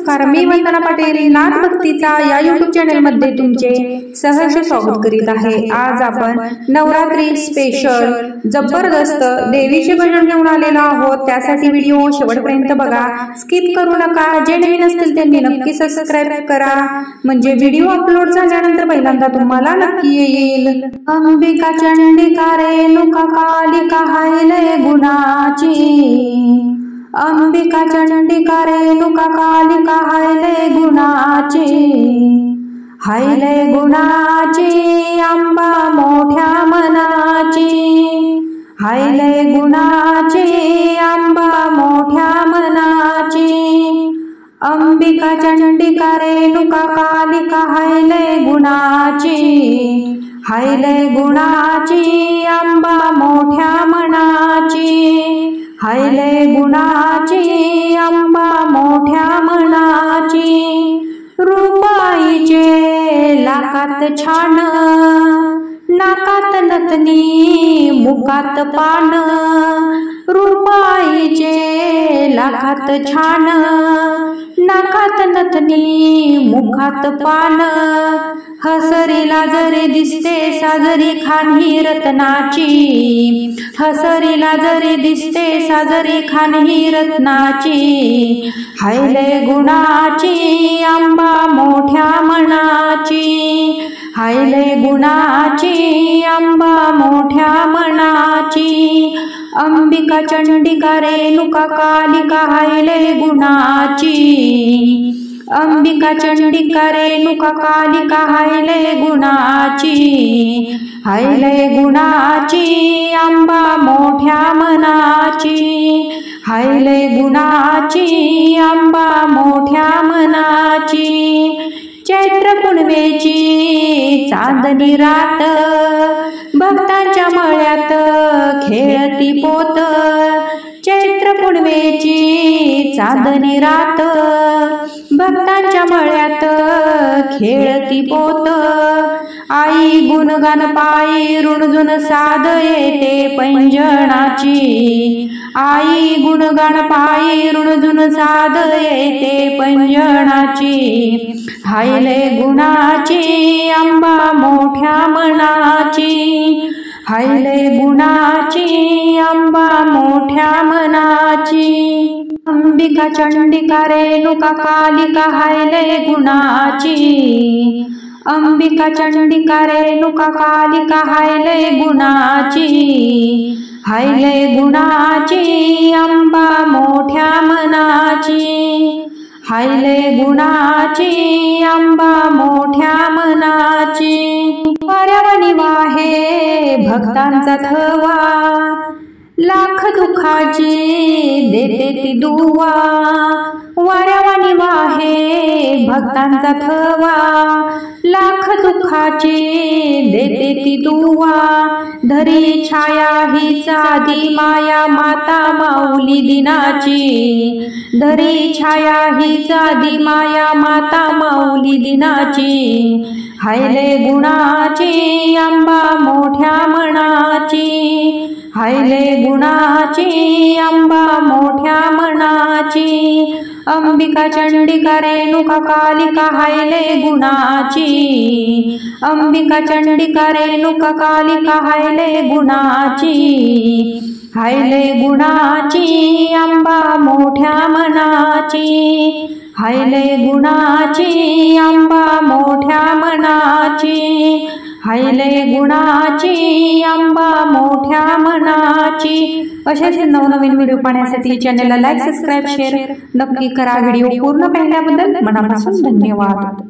नमस्कार, मी वंदना पाटील नाथ भक्तीचा या YouTube channel मध्ये तुमचे सहर्ष स्वागत करीत आहे। आज आपण नवरात्री स्पेशल जबरदस्त देवीचे भजन घेऊन आलेलो आहोत। त्यासाठी व्हिडिओ शेवटपर्यंत बघा, स्किप करू नका। जे नवीन असतील त्यांनी नक्की सबस्क्राइब करा, म्हणजे व्हिडिओ अपलोड झाल्यानंतर पहिल्यांदा तुम्हाला नक्की येईल। अंबिका चंडिका रेणुका कालिका हायलय गुणाची, अंबिका चंडिका रेणुका कालिका हायलय गुणाची, हायलय गुणाची अंबा मोठ्या मनाची, हायलय गुणाची अंबा मोठ्या मनाची। अंबिका चंडिका रेणुका कालिका हायलय गुणाची, हायलय गुणाची अंबा मोठ्या मनाची, हायलय गुणाची अंबा मोठ्या मनाची। रूपाईचे लाखात छान, नाकात नथनी मुखात पान, रूपाईचे लाखात छान, नाकात नथनी मुखात पान। हसरीला जरी दिसते साजरी खान ही रत्नाची, हसरीला जरी दिसते साजरी खान ही रत्नाची। हायलय गुणाची अंबा मोठ्या मनाची, हायलय गुणाची अंबा मोठ्या मनाची। अंबिका चंडिका रेणुका कालिका हायलय गुणाची, अंबिका चंडिका रेणुका कालिका हायलय गुणाची, हायलय गुणाची अंबा मोठ्या मनाची, हायलय गुणाची अंबा मोठ्या मनाची। चैत्र पुनवेची चांदणी रात, भक्तांच्या मळ्यात खेळती पोत। चैत्र पुनवेची चांदणी रात, भक्तांच्या मळ्यात खेळती पोत। आई गुणगान पायी रुणझुन साद येते पैंजणाची, आई गुणगान पायी रुणझुन साद येते पैंजणाची। हायलय गुणाची अंबा मोठ्या मनाची, हायलय गुणाची अंबा मोठ्या मनाची। अंबिका चंडिका रेणुका कालिका हायलय गुणाची, अंबिका चंडिका रेणुका कालिका हायलय गुणाची, हायलय गुणाची अंबा मोठ्या मनाची, हायलय गुणाची अंबा मोठ्या मनाची। वाऱ्यावानी वाहे भक्तांचा थवा, लाख दुःखाची देते ती दुवा। वाऱ्यावानी वाहे भक्तांचा थवा, लाख दुःखाची देते ती दुवा। धरी छाया हीच आदी माया माता माऊली दिनाची, धरी छाया हीच आदी माया माता माऊली दिनाची। हायलय गुणाची अंबा मोठ्या मनाची, हायलय गुणाची अंबा मोठ्या मनाची। अंबिका चंडिका रेणुका कालिका हायलय गुणाची, अंबिका चंडिका रेणुका कालिका हायलय गुणाची, हायलय गुणाची अंबा मोठ्या मनाची, हायलय गुणाची अंबा मोठ्या मनाची, हायलय गुणाची अंबा मोठ्या मनाची। अशाच नवनवीन व्हिडिओ पाहण्यासाठी चॅनलला लाईक, सबस्क्राइब, शेअर नक्की करा। व्हिडिओ पूर्ण पाहिल्याबद्दल मनापासून धन्यवाद।